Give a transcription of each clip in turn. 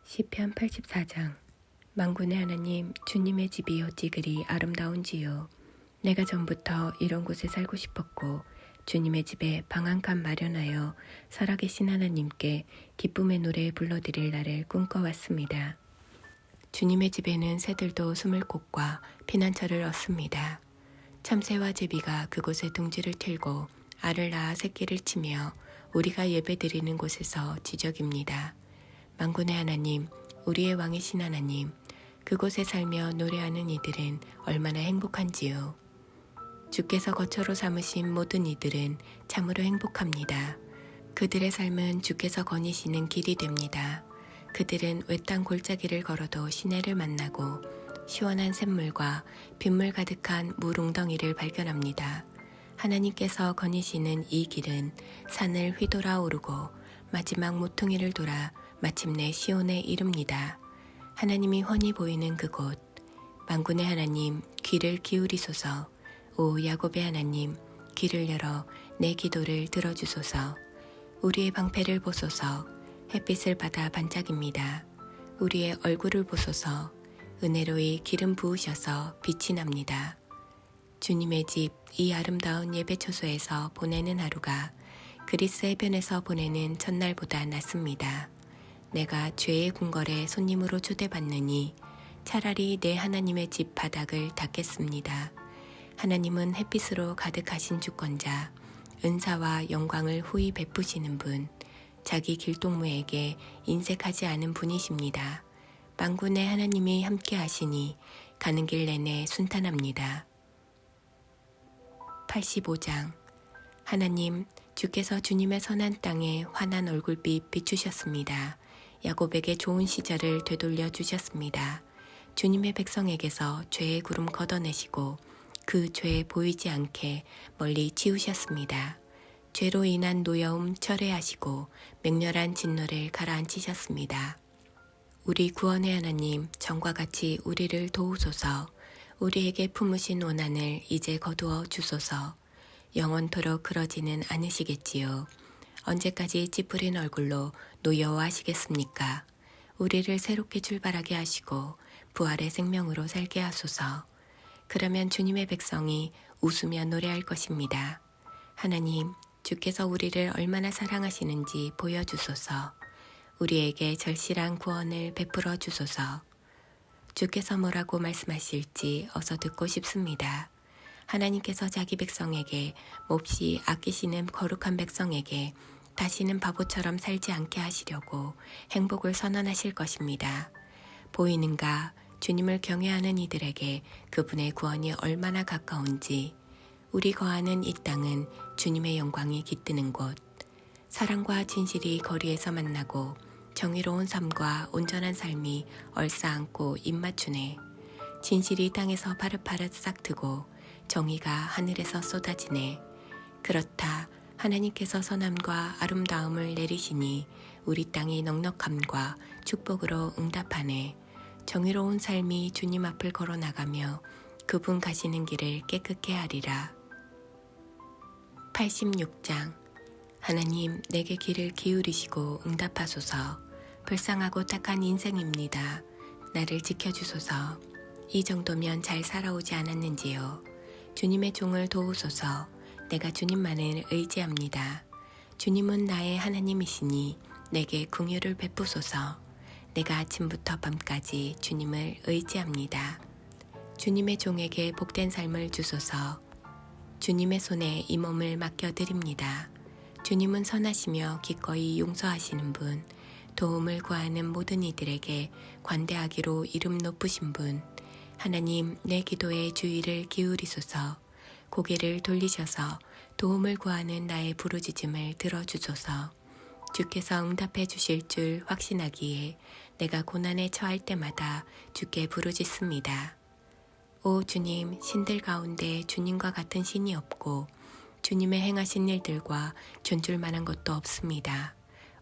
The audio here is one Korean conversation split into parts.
시편 84장. 만군의 하나님, 주님의 집이 어찌 그리 아름다운지요. 내가 전부터 이런 곳에 살고 싶었고 주님의 집에 방 한 칸 마련하여 살아계신 하나님께 기쁨의 노래 불러드릴 날을 꿈꿔왔습니다. 주님의 집에는 새들도 숨을 곳과 피난처를 얻습니다. 참새와 제비가 그곳에 둥지를 틀고 알을 낳아 새끼를 치며 우리가 예배드리는 곳에서 지적입니다. 만군의 하나님, 우리의 왕이신 하나님, 그곳에 살며 노래하는 이들은 얼마나 행복한지요. 주께서 거처로 삼으신 모든 이들은 참으로 행복합니다. 그들의 삶은 주께서 거니시는 길이 됩니다. 그들은 외딴 골짜기를 걸어도 시내를 만나고 시원한 샘물과 빗물 가득한 물 웅덩이를 발견합니다. 하나님께서 거니시는 이 길은 산을 휘돌아 오르고 마지막 모퉁이를 돌아 마침내 시온에 이릅니다. 하나님이 훤히 보이는 그곳, 만군의 하나님 귀를 기울이소서. 오 야곱의 하나님, 귀를 열어 내 기도를 들어주소서. 우리의 방패를 보소서. 햇빛을 받아 반짝입니다. 우리의 얼굴을 보소서. 은혜로이 기름 부으셔서 빛이 납니다. 주님의 집, 이 아름다운 예배초소에서 보내는 하루가 그리스 해변에서 보내는 첫날보다 낫습니다. 내가 죄의 궁궐에 손님으로 초대받느니 차라리 내 하나님의 집 바닥을 닦겠습니다. 하나님은 햇빛으로 가득하신 주권자, 은사와 영광을 후히 베푸시는 분, 자기 길동무에게 인색하지 않은 분이십니다. 만군의 하나님이 함께 하시니 가는 길 내내 순탄합니다. 85장. 하나님, 주께서 주님의 선한 땅에 환한 얼굴빛 비추셨습니다. 야곱에게 좋은 시절을 되돌려 주셨습니다. 주님의 백성에게서 죄의 구름 걷어내시고 그 죄 보이지 않게 멀리 치우셨습니다. 죄로 인한 노여움 철회하시고 맹렬한 진노를 가라앉히셨습니다. 우리 구원의 하나님, 전과 같이 우리를 도우소서. 우리에게 품으신 원한을 이제 거두어 주소서. 영원토록 그러지는 않으시겠지요. 언제까지 찌푸린 얼굴로 노여워하시겠습니까? 우리를 새롭게 출발하게 하시고 부활의 생명으로 살게 하소서. 그러면 주님의 백성이 웃으며 노래할 것입니다. 하나님, 주께서 우리를 얼마나 사랑하시는지 보여주소서. 우리에게 절실한 구원을 베풀어 주소서. 주께서 뭐라고 말씀하실지 어서 듣고 싶습니다. 하나님께서 자기 백성에게 몹시 아끼시는 거룩한 백성에게 다시는 바보처럼 살지 않게 하시려고 행복을 선언하실 것입니다. 보이는가? 주님을 경외하는 이들에게 그분의 구원이 얼마나 가까운지. 우리 거하는 이 땅은 주님의 영광이 깃드는 곳. 사랑과 진실이 거리에서 만나고 정의로운 삶과 온전한 삶이 얼싸안고 입맞추네. 진실이 땅에서 파릇파릇 싹트고 정의가 하늘에서 쏟아지네. 그렇다. 하나님께서 선함과 아름다움을 내리시니 우리 땅이 넉넉함과 축복으로 응답하네. 정의로운 삶이 주님 앞을 걸어나가며 그분 가시는 길을 깨끗게 하리라. 86장. 하나님, 내게 귀를 기울이시고 응답하소서. 불쌍하고 착한 인생입니다. 나를 지켜주소서. 이 정도면 잘 살아오지 않았는지요. 주님의 종을 도우소서. 내가 주님만을 의지합니다. 주님은 나의 하나님이시니 내게 긍휼을 베푸소서. 내가 아침부터 밤까지 주님을 의지합니다. 주님의 종에게 복된 삶을 주소서. 주님의 손에 이 몸을 맡겨드립니다. 주님은 선하시며 기꺼이 용서하시는 분, 도움을 구하는 모든 이들에게 관대하기로 이름 높으신 분, 하나님, 내 기도에 주의를 기울이소서. 고개를 돌리셔서 도움을 구하는 나의 부르짖음을 들어주소서. 주께서 응답해 주실 줄 확신하기에 내가 고난에 처할 때마다 주께 부르짖습니다. 오 주님, 신들 가운데 주님과 같은 신이 없고 주님의 행하신 일들과 존줄 만한 것도 없습니다.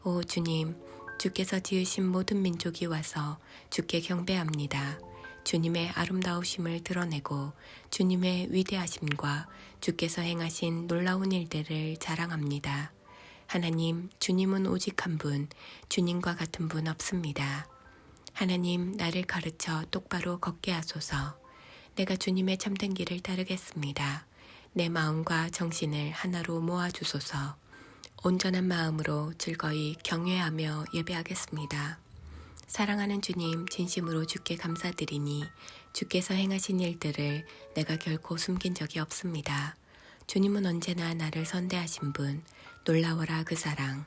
오 주님, 주께서 지으신 모든 민족이 와서 주께 경배합니다. 주님의 아름다우심을 드러내고 주님의 위대하심과 주께서 행하신 놀라운 일들을 자랑합니다. 하나님, 주님은 오직 한 분, 주님과 같은 분 없습니다. 하나님, 나를 가르쳐 똑바로 걷게 하소서. 내가 주님의 참된 길을 따르겠습니다. 내 마음과 정신을 하나로 모아주소서. 온전한 마음으로 즐거이 경외하며 예배하겠습니다. 사랑하는 주님, 진심으로 주께 감사드리니 주께서 행하신 일들을 내가 결코 숨긴 적이 없습니다. 주님은 언제나 나를 선대하신 분, 놀라워라 그 사랑.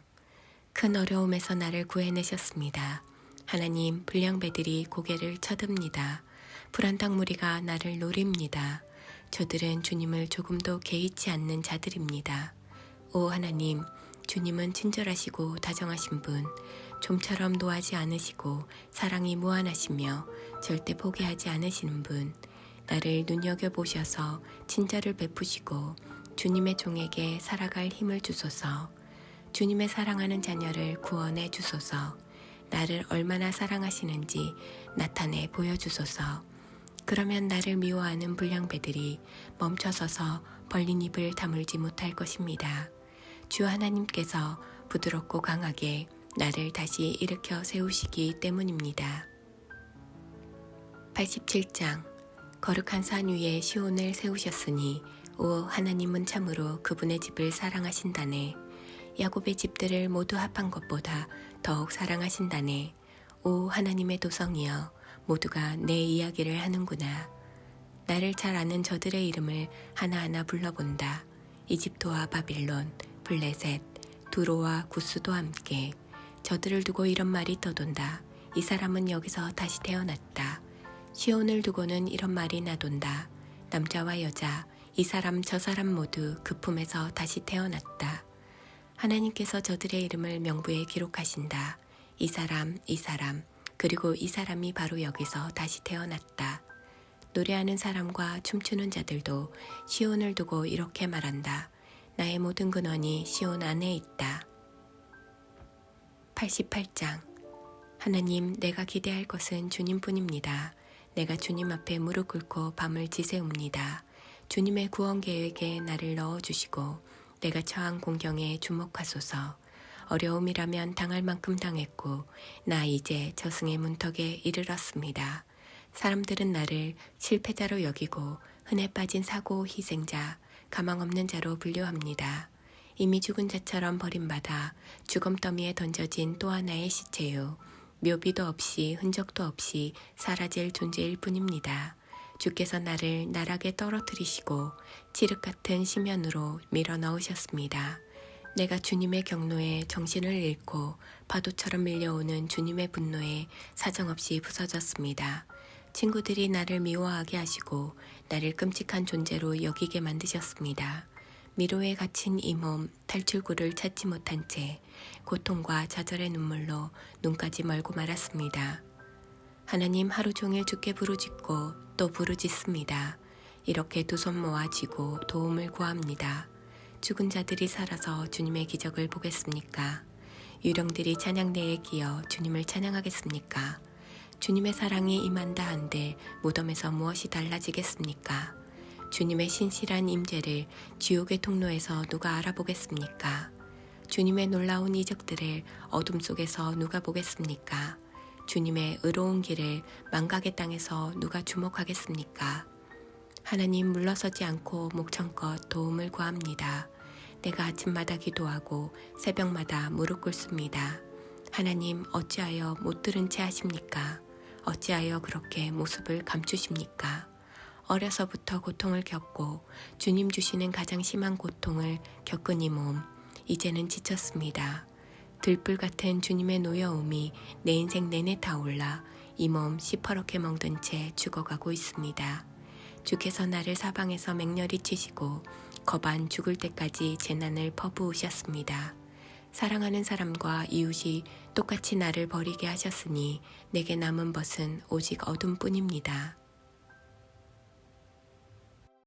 큰 어려움에서 나를 구해내셨습니다. 하나님, 불량배들이 고개를 쳐듭니다. 불안당 무리가 나를 노립니다. 저들은 주님을 조금도 개의치 않는 자들입니다. 오 하나님, 주님은 친절하시고 다정하신 분, 좀처럼 노하지 않으시고 사랑이 무한하시며 절대 포기하지 않으시는 분, 나를 눈여겨보셔서 친절을 베푸시고 주님의 종에게 살아갈 힘을 주소서. 주님의 사랑하는 자녀를 구원해 주소서. 나를 얼마나 사랑하시는지 나타내 보여주소서. 그러면 나를 미워하는 불량배들이 멈춰서서 벌린 입을 다물지 못할 것입니다. 주 하나님께서 부드럽고 강하게 나를 다시 일으켜 세우시기 때문입니다. 87장. 거룩한 산 위에 시온을 세우셨으니 오 하나님은 참으로 그분의 집을 사랑하신다네. 야곱의 집들을 모두 합한 것보다 더욱 사랑하신다네. 오 하나님의 도성이여, 모두가 내 이야기를 하는구나. 나를 잘 아는 저들의 이름을 하나하나 불러본다. 이집트와 바빌론, 블레셋, 두로와 구스도 함께. 저들을 두고 이런 말이 떠돈다. 이 사람은 여기서 다시 태어났다. 시온을 두고는 이런 말이 나돈다. 남자와 여자, 이 사람 저 사람 모두 그 품에서 다시 태어났다. 하나님께서 저들의 이름을 명부에 기록하신다. 이 사람, 그리고 이 사람이 바로 여기서 다시 태어났다. 노래하는 사람과 춤추는 자들도 시온을 두고 이렇게 말한다. 나의 모든 근원이 시온 안에 있다. 88장. 하나님, 내가 기대할 것은 주님뿐입니다. 내가 주님 앞에 무릎 꿇고 밤을 지새웁니다. 주님의 구원 계획에 나를 넣어주시고 내가 처한 공경에 주목하소서. 어려움이라면 당할 만큼 당했고 나 이제 저승의 문턱에 이르렀습니다. 사람들은 나를 실패자로 여기고 흔해 빠진 사고 희생자, 가망 없는 자로 분류합니다. 이미 죽은 자처럼 버림받아 죽음더미에 던져진 또 하나의 시체요. 묘비도 없이 흔적도 없이 사라질 존재일 뿐입니다. 주께서 나를 나락에 떨어뜨리시고 칠흑 같은 심연으로 밀어 넣으셨습니다. 내가 주님의 경로에 정신을 잃고 파도처럼 밀려오는 주님의 분노에 사정없이 부서졌습니다. 친구들이 나를 미워하게 하시고 나를 끔찍한 존재로 여기게 만드셨습니다. 미로에 갇힌 이 몸, 탈출구를 찾지 못한 채 고통과 좌절의 눈물로 눈까지 멀고 말았습니다. 하나님, 하루 종일 주께 부르짖고 또 부르짖습니다. 이렇게 두 손 모아 쥐고 도움을 구합니다. 죽은 자들이 살아서 주님의 기적을 보겠습니까? 유령들이 찬양대에 기어 주님을 찬양하겠습니까? 주님의 사랑이 임한다 한들 무덤에서 무엇이 달라지겠습니까? 주님의 신실한 임재를 지옥의 통로에서 누가 알아보겠습니까? 주님의 놀라운 이적들을 어둠 속에서 누가 보겠습니까? 주님의 의로운 길을 망각의 땅에서 누가 주목하겠습니까? 하나님, 물러서지 않고 목청껏 도움을 구합니다. 내가 아침마다 기도하고 새벽마다 무릎 꿇습니다. 하나님, 어찌하여 못 들은 채 하십니까? 어찌하여 그렇게 모습을 감추십니까? 어려서부터 고통을 겪고 주님 주시는 가장 심한 고통을 겪은 이 몸, 이제는 지쳤습니다. 들불 같은 주님의 노여움이 내 인생 내내 타올라 이 몸 시퍼렇게 멍든 채 죽어가고 있습니다. 주께서 나를 사방에서 맹렬히 치시고 거반 죽을 때까지 재난을 퍼부으셨습니다. 사랑하는 사람과 이웃이 똑같이 나를 버리게 하셨으니 내게 남은 벗은 오직 어둠뿐입니다.